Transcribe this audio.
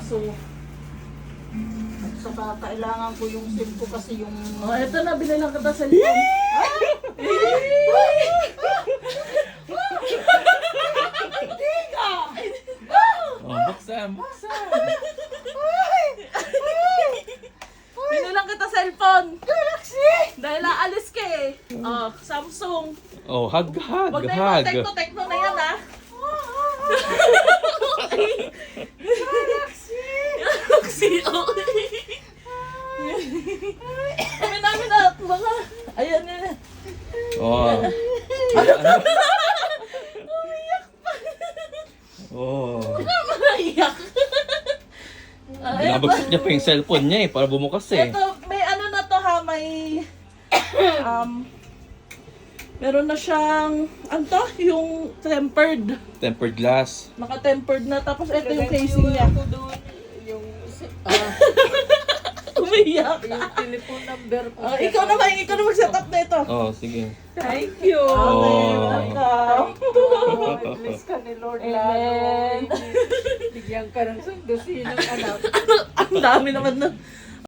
Kaso, at saka kailangan ko yung SIM ko kasi yung... Oh, eto na, binilang kita sa likod. Oh, buksan. Binilang kita cellphone. Galaxy! Dahil aalis ka eh. Oh, Samsung. Oh, hug. Huwag na yung tekno na yan ah. Galaxy! Oh. Kami namin na mga... Ayan yan. Oh. Oh. Maiyak. Binabagsak niya pa yung cellphone niya para bumukas eh. Ito, may ano na to ha, may... meron na siyang... Ano to? Yung tempered. Tempered glass. Naka-tempered na. Tapos ito yung casing niya. Ako doon, yung Umiyak. telephone number ko. Ikaw na mag-set up na ito. Oh, sige. Thank you. Okay, Oh. welcome. Bless ka ni Lord Amen. lalo. Bigyan ka ng sundusin ng anak. Ang dami naman na.